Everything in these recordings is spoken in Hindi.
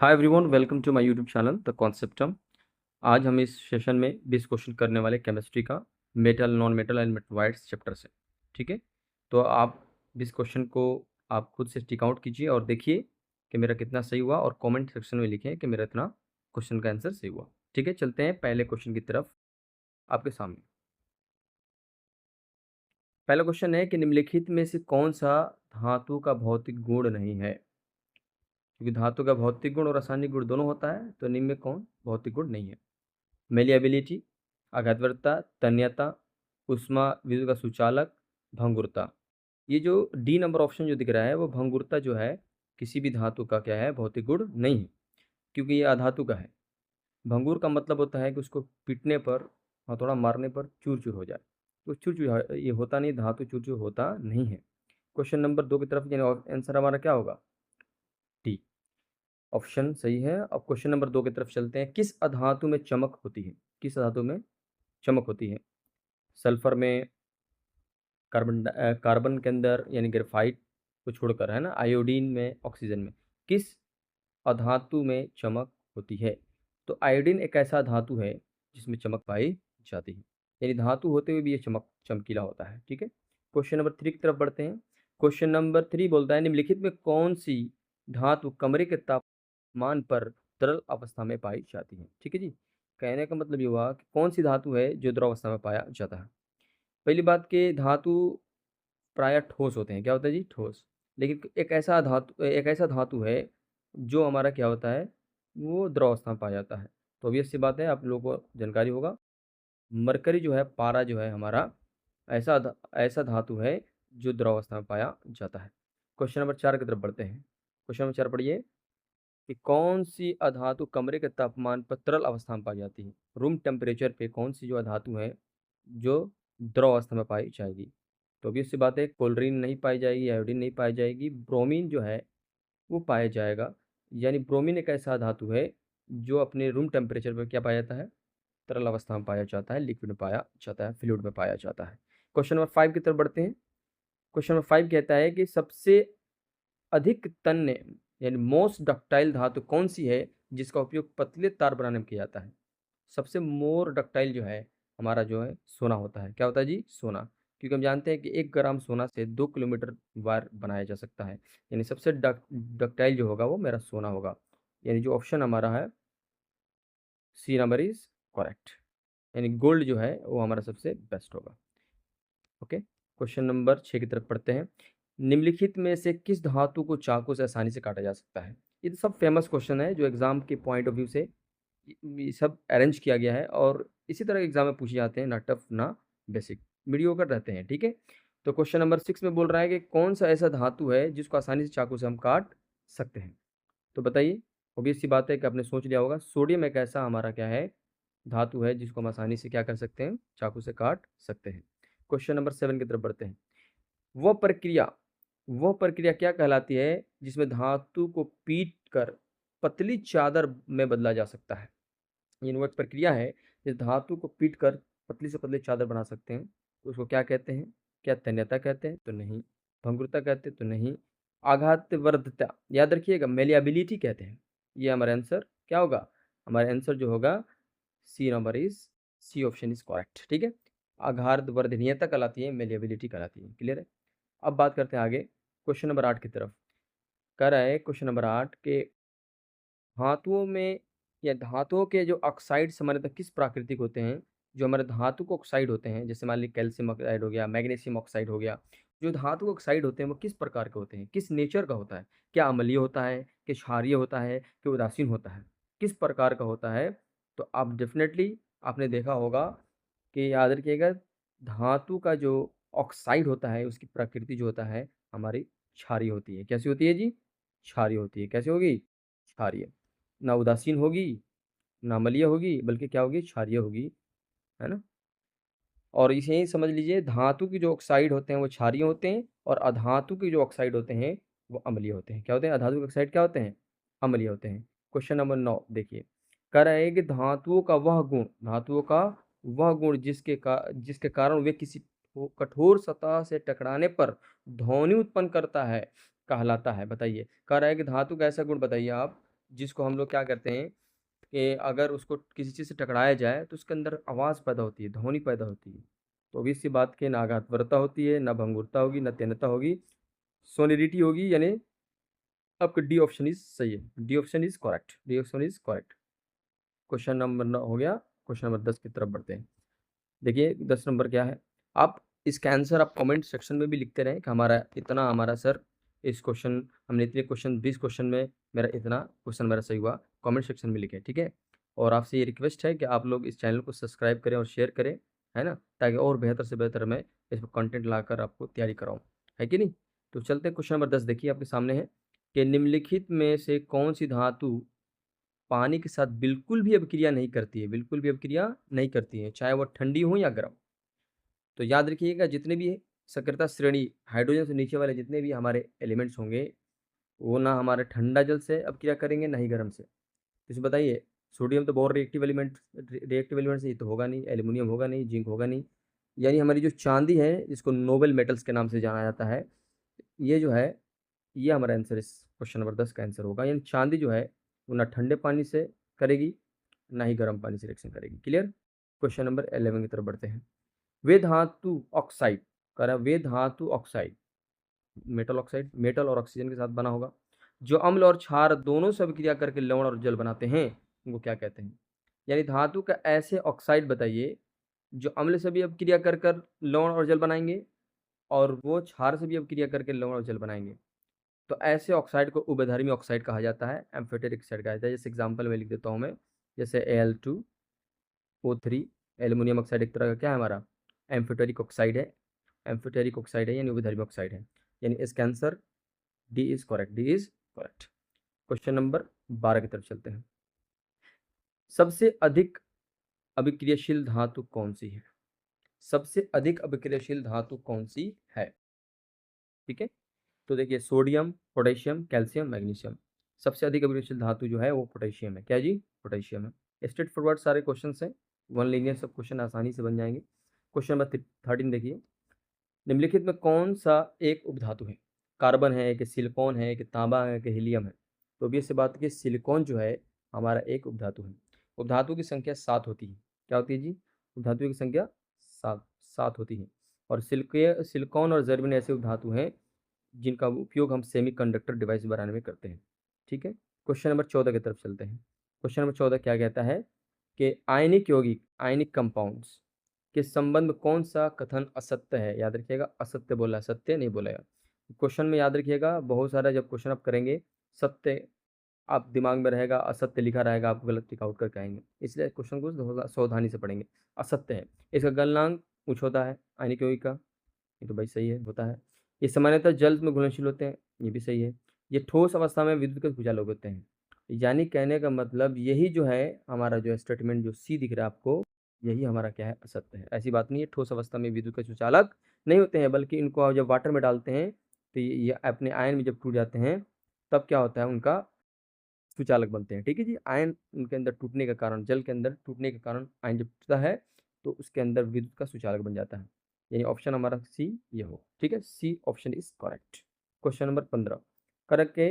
Hi everyone, welcome to my YouTube channel the Conceptum. आज हम इस सेशन में 20 क्वेश्चन करने वाले केमिस्ट्री का metal, non metal and metalloids chapter से। ठीक है, तो आप 20 क्वेश्चन को आप खुद से टिक आउट कीजिए और देखिए कि मेरा कितना सही हुआ, और कमेंट सेक्शन में लिखें कि मेरा इतना क्वेश्चन का आंसर सही हुआ। ठीक है, चलते हैं पहले क्वेश्चन की तरफ आपके सामने। पहला क्वेश्चन है कि निम्नलिखित में से कौन सा धातु का भौतिक गुण नहीं है। क्योंकि धातु का भौतिक गुण और रासायनिक गुण दोनों होता है, तो निम्न में कौन भौतिक गुण नहीं है। मेलिएबिलिटी, आघातवर्ता, तन्यता, ऊष्मा विद्युत का सुचालक, भंगुरता। ये जो डी नंबर ऑप्शन जो दिख रहा है वो भंगुरता जो है किसी भी धातु का क्या है भौतिक गुण नहीं है, क्योंकि ये अधातु का है। भंगुर का मतलब होता है कि उसको पीटने पर और थोड़ा मारने पर चूर चूर हो जाए, तो चूर चूर ये होता नहीं, धातु चूर चूर होता नहीं है। क्वेश्चन नंबर 2 की तरफ यानी आंसर हमारा क्या होगा, डी ऑप्शन सही है। अब क्वेश्चन नंबर 2 की तरफ चलते हैं। किस अधातु में चमक होती है, किस धातु में चमक होती है। सल्फर में, कार्बन के अंदर यानी ग्रेफाइट को छोड़कर, है ना, आयोडीन में, ऑक्सीजन में, किस अधातु में चमक होती है। तो आयोडीन एक ऐसा धातु है जिसमें चमक पाई जाती है, यानी धातु होते हुए भी ये चमकीला होता है। ठीक है, क्वेश्चन नंबर 3 की तरफ बढ़ते हैं। क्वेश्चन नंबर 3 बोलता है निम्नलिखित में कौन सी धातु कमरे के तापमान पर तरल अवस्था में पाई जाती है। ठीक है जी, कहने का मतलब ये हुआ कि कौन सी धातु है जो द्रव अवस्था में पाया जाता है। पहली बात कि धातु प्रायः ठोस होते हैं। क्या होता है जी, ठोस। लेकिन एक ऐसा धातु है जो हमारा क्या होता है, वो द्रव अवस्था में पाया जाता है। तो ऑब्वियस सी बात है, आप लोगों को जानकारी होगा, मरकरी जो है, पारा जो है हमारा, ऐसा धातु है जो द्रव अवस्था में पाया जाता है। क्वेश्चन नंबर 4 की तरफ बढ़ते हैं। क्वेश्चन नंबर 4 पढ़िए कि कौन सी अधातु कमरे के तापमान पर तरल अवस्था में पाई जाती है। रूम टेम्परेचर पे कौन सी जो अधातु है जो द्रव अवस्था में पाई जाएगी। तो obvious सी बात है, क्लोरीन नहीं पाई जाएगी, आयोडीन नहीं पाई जाएगी, ब्रोमीन जो है वो पाया जाएगा। यानी ब्रोमीन एक ऐसा धातु है जो अपने रूम टेम्परेचर पर क्या पाया जाता है, तरल अवस्था में पाया जाता है, लिक्विड में पाया जाता है, फ्लूइड में पाया जाता है। क्वेश्चन नंबर 5 की तरफ बढ़ते हैं। क्वेश्चन नंबर 5 कहता है कि सबसे अधिक तन्य यानी मोस्ट डक्टाइल धातु कौन सी है जिसका उपयोग पतले तार बनाने में किया जाता है। सबसे मोर डक्टाइल जो है हमारा जो है सोना होता है। क्या होता है जी, सोना। क्योंकि हम जानते हैं कि 1 ग्राम सोना से 2 किलोमीटर वायर बनाया जा सकता है। यानी सबसे डक्टाइल जो होगा वो मेरा सोना होगा। यानी जो ऑप्शन हमारा है सी नंबर इज करेक्ट, यानी गोल्ड जो है वो हमारा सबसे बेस्ट होगा। ओके, क्वेश्चन नंबर 6 की तरफ पढ़ते हैं। निम्नलिखित में से किस धातु को चाकू से आसानी से काटा जा सकता है। ये तो सब फेमस क्वेश्चन है जो एग्जाम के पॉइंट ऑफ व्यू से ये सब अरेंज किया गया है, और इसी तरह एग्जाम में पूछे जाते हैं, ना टफ ना बेसिक, मीडियोकर रहते हैं। ठीक है, तो क्वेश्चन नंबर 6 में बोल रहा है कि कौन सा ऐसा धातु है जिसको आसानी से चाकू से हम काट सकते हैं। तो बताइए, ऑब्वियस सी बात है कि आपने सोच लिया होगा, सोडियम एक ऐसा हमारा क्या है धातु है जिसको हम आसानी से क्या कर सकते हैं, चाकू से काट सकते हैं। क्वेश्चन नंबर 7 की तरफ बढ़ते हैं। वह प्रक्रिया वह प्रक्रिया क्या कहलाती है जिसमें धातु को पीट कर पतली चादर में बदला जा सकता है। ये वो एक प्रक्रिया है जिस धातु को पीट कर पतली से पतली चादर बना सकते हैं, तो उसको क्या कहते हैं। क्या तन्यता कहते हैं, तो नहीं। भंगुरता कहते हैं, तो नहीं। आघातवर्धता, याद रखिएगा, मेलिएबिलिटी कहते हैं। ये हमारा आंसर क्या होगा, हमारा आंसर जो होगा C number is C option is correct. ठीक है, आघातवर्धनीयता कहलाती है, मेलिएबिलिटी कहलाती है। क्लियर है। अब बात करते हैं आगे क्वेश्चन नंबर 8 की तरफ। कह रहा है क्वेश्चन नंबर 8 के धातुओं में या धातुओं के जो ऑक्साइड सामान्यतः किस प्राकृतिक होते हैं। जो हमारे धातु को ऑक्साइड होते हैं, जैसे मान लीजिए कैल्शियम ऑक्साइड हो गया, मैग्नीशियम ऑक्साइड हो गया, जो धातु ऑक्साइड होते हैं वो किस प्रकार के होते हैं, किस नेचर का होता है। क्या अम्लीय होता है, कि क्षारीय होता है, कि उदासीन होता है, किस प्रकार का होता है। तो आप डेफिनेटली आपने देखा होगा कि याद रखिएगा, धातु का जो ऑक्साइड होता है उसकी प्रकृति जो होता है हमारी क्षारीय होती है। कैसी होती है जी, क्षारीय होती है। कैसे होगी, क्षारीय। ना उदासीन होगी, ना अम्लीय होगी, बल्कि क्या होगी, क्षारीय होगी, है ना। और इसे ही समझ लीजिए, धातु की जो ऑक्साइड होते हैं वो क्षारीय होते हैं, और अधातु के जो ऑक्साइड होते हैं वो अम्लीय होते हैं। क्या होते हैं, अधातु के ऑक्साइड क्या होते हैं, अम्लीय होते हैं। क्वेश्चन नंबर 9 देखिए, कह रहा है कि धातुओं का वह गुण जिसके कारण वे किसी कठोर सतह से टकराने पर ध्वनि उत्पन्न करता है कहलाता है। बताइए, कह रहा है कि धातु का ऐसा गुण बताइए आप जिसको हम लोग क्या करते हैं कि अगर उसको किसी चीज़ से टकराया जाए तो उसके अंदर आवाज़ पैदा होती है, ध्वनि पैदा होती है। तो obvious सी बात कि ना आघातवर्ता होती है, ना भंगुरता होगी, ना तेन्यता होगी, सोनिरिटी होगी, यानी आपका डी ऑप्शन इज़ सही है। D option is correct, D option is correct. Question number 9 हो गया, क्वेश्चन नंबर 10 की तरफ बढ़ते हैं। देखिए 10 नंबर क्या है, आप इसका आंसर आप कमेंट सेक्शन में भी लिखते रहें कि हमारा सर इस क्वेश्चन हमने इतने क्वेश्चन 20 क्वेश्चन में मेरा इतना क्वेश्चन मेरा सही हुआ, कमेंट सेक्शन में लिखें, ठीक है। और आपसे ये रिक्वेस्ट है कि आप लोग इस चैनल को सब्सक्राइब करें और शेयर करें, है ना, ताकि और बेहतर से बेहतर मैं इस पर कंटेंट लाकर आपको तैयारी कराऊँ, है कि नहीं। तो चलते हैं क्वेश्चन नंबर 10, देखिए आपके सामने है कि निम्नलिखित में से कौन सी धातु पानी के साथ बिल्कुल भी अभिक्रिया नहीं करती है, बिल्कुल भी अभिक्रिया नहीं करती है, चाहे वो ठंडी हो या गर्म। तो याद रखिएगा, जितने भी सक्रियता श्रेणी हाइड्रोजन से नीचे वाले जितने भी हमारे एलिमेंट्स होंगे, वो ना हमारे ठंडा जल से अभिक्रिया करेंगे, ना ही गर्म से। तो इसे बताइए, सोडियम तो बहुत रिएक्टिव एलिमेंट से ये तो होगा नहीं, एल्यूमिनियम होगा नहीं, जिंक होगा नहीं। यानी हमारी जो चांदी है, जिसको नोबेल मेटल्स के नाम से जाना जाता है, ये जो है, ये हमारा आंसर इस क्वेश्चन नंबर 10 का आंसर होगा। यानी चांदी जो है वो ना ठंडे पानी से करेगी, ना ही गर्म पानी से रिएक्शन करेगी। क्लियर। क्वेश्चन नंबर 11 की तरफ बढ़ते हैं। वे धातु ऑक्साइड, कह रहा है वे धातु ऑक्साइड, मेटल ऑक्साइड मेटल और ऑक्सीजन के साथ बना होगा, जो अम्ल और क्षार दोनों से अभिक्रिया करके लवण और जल बनाते हैं, उनको क्या कहते हैं। यानी धातु का ऐसे ऑक्साइड बताइए जो अम्ल से भी अभिक्रिया कर कर लवण और जल बनाएंगे, और वो क्षार से भी अभिक्रिया करके लवण और जल बनाएंगे। तो ऐसे ऑक्साइड को उभयधर्मी ऑक्साइड कहा जाता है, एम्फोटेरिक ऑक्साइड कहा जाता है। जैसे एग्जांपल में लिख देता हूँ मैं, जैसे Al2O3, एल्यूमिनियम ऑक्साइड एक तरह का क्या है हमारा, एम्फोटेरिक ऑक्साइड है, एम्फोटेरिक ऑक्साइड है, यानी उभयधर्मी ऑक्साइड है। यानी इसका answer D is correct, D is correct. Question number 12 की तरफ चलते हैं। सबसे अधिक अभिक्रियाशील धातु कौन सी है, सबसे अधिक अभिक्रियाशील धातु कौन सी है, ठीक है। तो देखिए, सोडियम, पोटेशियम, कैल्शियम, मैग्नीशियम। सबसे अधिक अभिक्रियाशील धातु जो है वो पोटेशियम है। क्या जी, पोटेशियम है। स्ट्रेट फॉरवर्ड सारे क्वेश्चन हैं, वन लीनियर, सब क्वेश्चन आसानी से बन जाएंगे। क्वेश्चन नंबर 13 देखिए, निम्नलिखित में कौन सा एक उपधातु है, कार्बन है कि सिलिकॉन है कि तांबा है कि हीलियम है। तो भी इससे बात की, सिलिकॉन जो है हमारा एक उपधातु है। उपधातु की संख्या 7 होती है। क्या होती है जी, उपधातु की संख्या 7 होती है। और सिलिकॉन और जर्मेनियम ऐसे उपधातु हैं जिनका उपयोग हम सेमीकंडक्टर डिवाइस बनाने में करते हैं, ठीक है। क्वेश्चन नंबर 14 की तरफ चलते हैं। क्वेश्चन नंबर 14 क्या कहता है कि आयनिक यौगिक, आयनिक कंपाउंड्स के संबंध में कौन सा कथन असत्य है। याद रखिएगा, असत्य बोला है, सत्य नहीं बोलेगा। क्वेश्चन में याद रखिएगा, बहुत सारा जब क्वेश्चन आप करेंगे, सत्य आप दिमाग में रहेगा, असत्य लिखा रहेगा, आपको गलत टिक आउट करके आएंगे, इसलिए क्वेश्चन को सावधानी से पढ़ेंगे। असत्य है, इसका गलनांक उच्च होता है आयनिक यौगिक का, ये तो भाई सही है, होता है। ये सामान्यतः जल में घुलनशील होते हैं, ये भी सही है। ये ठोस अवस्था में विद्युत के सुचालक होते हैं। यानी कहने का मतलब यही जो है हमारा जो स्टेटमेंट जो सी दिख रहा है आपको, यही हमारा क्या है, असत्य है। ऐसी बात नहीं है, ठोस अवस्था में विद्युत के सुचालक नहीं होते हैं, बल्कि इनको आप जब वाटर में डालते हैं तो ये अपने आयन में जब टूट जाते हैं, तब क्या होता है, उनका सुचालक बनते हैं, ठीक है जी। आयन उनके अंदर टूटने का कारण, जल के अंदर टूटने के कारण आयन जब टूटता है तो उसके अंदर विद्युत का सुचालक बन जाता है। यानी ऑप्शन हमारा सी ये हो, ठीक है, C option is correct. Question number 15, correct है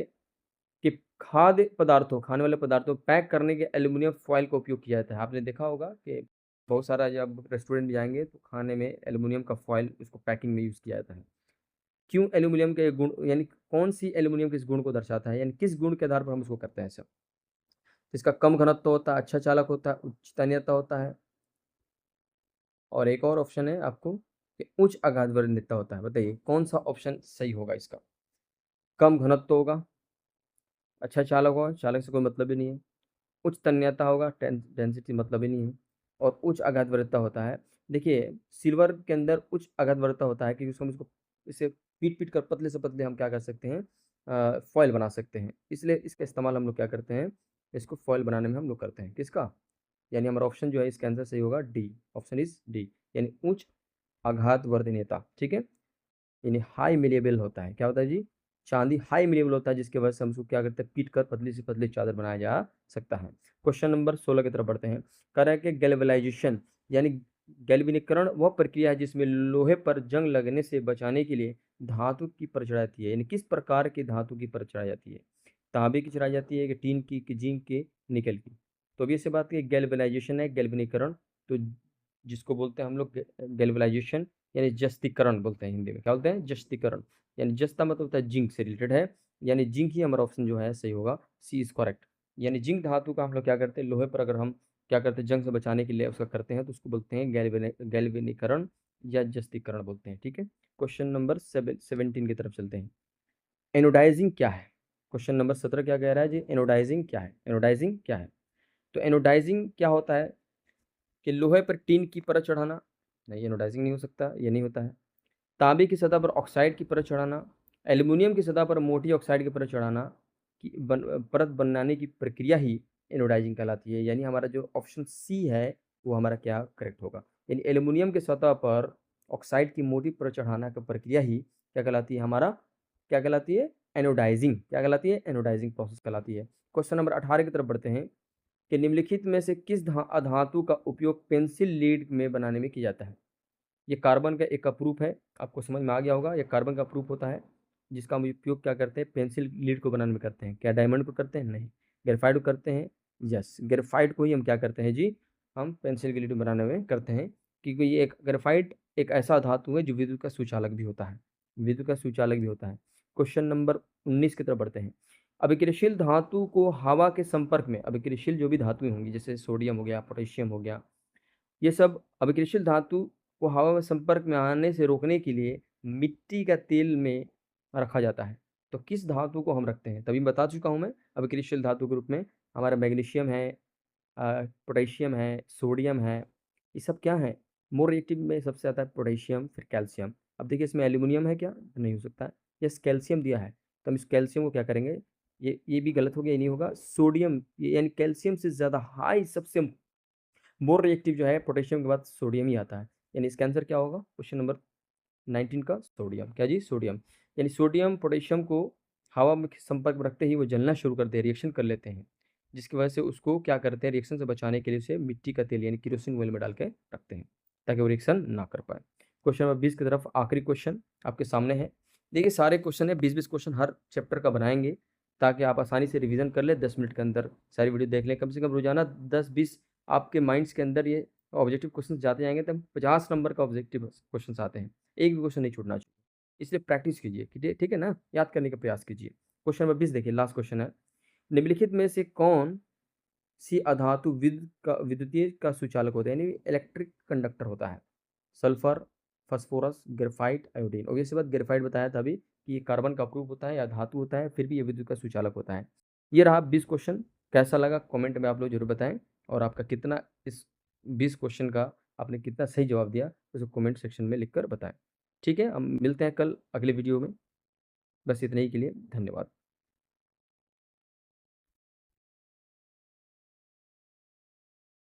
कि खाद्य पदार्थों, खाने वाले पदार्थों पैक करने के एल्यूमिनियम फॉइल का उपयोग किया जाता है। आपने देखा होगा कि बहुत सारा जब रेस्टोरेंट में जाएंगे तो खाने में एल्यूमिनियम का फॉइल, उसको पैकिंग में यूज़ किया जाता है। क्यों एल्यूमिनियम के गुण, यानी कौन सी एल्यूमिनियम किस गुण को दर्शाता है, यानी किस गुण के आधार पर हम उसको करते हैं सब। इसका कम घनत्व होता है, अच्छा चालक होता है, उच्च तन्यता होता है, और एक और ऑप्शन है आपको कि उच्च आघात वरीयता होता है। बताइए कौन सा ऑप्शन सही होगा इसका। कम घनत्व होगा, अच्छा चालक होगा, चालक से कोई मतलब ही नहीं है, उच्च तन्यता होगा, डेंसिटी मतलब ही नहीं है, और उच्च आघात वरीयता होता है। देखिए, सिल्वर के अंदर उच्च आघात वरीयता होता है क्योंकि उसको हम इसको इसे पीट पीट कर पतले से पतले हम क्या कर सकते हैं, फॉयल बना सकते हैं। इसलिए इसका इस्तेमाल हम लोग क्या करते हैं, इसको फॉयल बनाने में हम लोग करते हैं। किसका, यानी हमारा ऑप्शन जो है इसका आंसर सही होगा डी, ऑप्शन इज डी, यानी उच्च आघात वर्धनीयता, ठीक है। यानी हाई मिलेबल होता है। क्या होता है जी, चांदी हाई मिलेबल होता है, जिसके वजह से हम उसको क्या करते हैं, पीट कर पतली से पतली चादर बनाया जा सकता है। क्वेश्चन नंबर 16 की तरफ बढ़ते हैं। कह रहा है कि गैल्वेनाइजेशन, यानी गैल्वेनीकरण वह प्रक्रिया है जिसमें लोहे पर जंग लगने से बचाने के लिए धातु की परत चढ़ाई जाती है। यानी किस प्रकार की धातु की परत चढ़ाई जाती है। तांबे की चढ़ाई जाती है कि टीन की, कि जिंक की, निकल की? तो अब ये से बात की गैल्वेनाइजेशन है, गैल्वेनीकरण। तो जिसको बोलते हैं हम लोग गैल्वेनाइजेशन यानी जस्तीकरण बोलते हैं हिंदी में। क्या बोलते हैं? जस्तीकरण। यानी जस्ता मतलब होता है जिंक से रिलेटेड है, यानी जिंक ही हमारा ऑप्शन जो है सही होगा, सी इज करेक्ट। यानी जिंक धातु का हम लोग क्या करते हैं, लोहे पर अगर हम क्या करते हैं जंग से बचाने के लिए उसका करते हैं तो उसको बोलते हैं गैल्वेनीकरण या जस्तीकरण बोलते हैं। ठीक है, क्वेश्चन नंबर 17 की तरफ चलते हैं। एनोडाइजिंग क्या है? क्वेश्चन नंबर 17 क्या कह रहा है जी? एनोडाइजिंग क्या है? एनोडाइजिंग क्या है? तो एनोडाइजिंग क्या होता है कि लोहे पर टीन की परत चढ़ाना। नहीं, एनोडाइजिंग नहीं हो सकता, ये नहीं होता है। तांबे की सतह पर ऑक्साइड की परत चढ़ाना, एल्युमिनियम की सतह पर मोटी ऑक्साइड की परत चढ़ाना, परत बनाने की प्रक्रिया ही एनोडाइजिंग कहलाती है। यानी हमारा जो ऑप्शन सी है वो हमारा क्या करेक्ट होगा। यानी एल्युमिनियम की सतह पर ऑक्साइड की मोटी परत चढ़ाना की प्रक्रिया ही क्या कहलाती है? हमारा क्या कहलाती है? एनोडाइजिंग। क्या कहलाती है? एनोडाइजिंग प्रोसेस कहलाती है। क्वेश्चन नंबर 18 की तरफ बढ़ते हैं कि निम्नलिखित में से किस अधातु का उपयोग पेंसिल लीड में बनाने में किया जाता है? ये कार्बन का एक अप्रूप है, आपको समझ में आ गया होगा। ये कार्बन का अप्रूप होता है जिसका हम उपयोग क्या करते हैं? पेंसिल लीड को बनाने में करते हैं। क्या डायमंड को करते हैं? नहीं। ग्रेफाइट को करते हैं? यस, ग्रेफाइट को ही हम क्या करते हैं जी? हम पेंसिल की लीड बनाने में करते हैं, क्योंकि ये एक ग्रेफाइट एक ऐसा धातु है जो विद्युत का सुचालक भी होता है। विद्युत का सुचालक भी होता है। क्वेश्चन नंबर 19 की तरफ बढ़ते हैं। अभिक्रियाशील धातु को हवा के संपर्क में, अभिक्रियाशील जो भी धातुएं होंगी जैसे सोडियम हो गया, पोटेशियम हो गया, ये सब अभिक्रियाशील धातु को हवा में संपर्क में आने से रोकने के लिए मिट्टी का तेल में रखा जाता है। तो किस धातु को हम रखते हैं? तभी बता चुका हूँ मैं, अभिक्रियाशील धातु के रूप में हमारा मैग्नीशियम है, पोटेशियम है, सोडियम है, ये सब क्या है? मोर रिएक्टिव में सबसे आता है पोटेशियम, फिर कैल्शियम। अब देखिए इसमें एल्यूमिनियम है क्या? नहीं हो सकता है। यस, कैल्शियम दिया है, तो हम इस कैल्शियम को क्या करेंगे? ये भी गलत हो गया, ये नहीं होगा। सोडियम यानी कैल्शियम से ज़्यादा हाई, सबसे मोर रिएक्टिव जो है पोटेशियम के बाद सोडियम ही आता है। यानी इसका आंसर क्या होगा क्वेश्चन नंबर 19 का? सोडियम। क्या जी? सोडियम। यानी सोडियम पोटेशियम को हवा में संपर्क में रखते ही वो जलना शुरू करते हैं, रिएक्शन कर लेते हैं, जिसकी वजह से उसको क्या करते हैं? रिएक्शन से बचाने के लिए उसे मिट्टी का तेल यानी किरोसिन ऑयल में डाल के रखते हैं ताकि वो रिएक्शन ना कर पाए। क्वेश्चन नंबर 20 की तरफ आखिरी क्वेश्चन आपके सामने है। देखिए सारे क्वेश्चन है, 20-20 क्वेश्चन हर चैप्टर का बनाएंगे ताकि आप आसानी से रिवीजन कर ले, 10 मिनट के अंदर सारी वीडियो देख लें। कम से कम रोजाना 10-20 आपके माइंड्स के अंदर ये ऑब्जेक्टिव क्वेश्चन जाते जाएंगे, तब 50 नंबर का ऑब्जेक्टिव क्वेश्चन आते हैं। एक भी क्वेश्चन नहीं छूटना चाहिए, इसलिए प्रैक्टिस कीजिए, ठीक है ना? याद करने का प्रयास कीजिए। क्वेश्चन नंबर 20 देखिए, लास्ट क्वेश्चन है। निम्नलिखित में से कौन सी अधातु विद्युतीय का सुचालक होता है, यानी इलेक्ट्रिक कंडक्टर होता है? Sulphur, phosphorus, graphite, iodine. और ये बात ग्रेफाइट बताया था अभी कि ये कार्बन का अप्रूप होता है या धातु होता है, फिर भी ये विद्युत का सुचालक होता है। ये रहा 20 क्वेश्चन। कैसा लगा कमेंट में आप लोग जरूर बताएं, और आपका कितना इस 20 क्वेश्चन का आपने कितना सही जवाब दिया उसको कमेंट सेक्शन में लिखकर बताएं। ठीक है, हम मिलते हैं कल अगले वीडियो में। बस इतने ही के लिए धन्यवाद।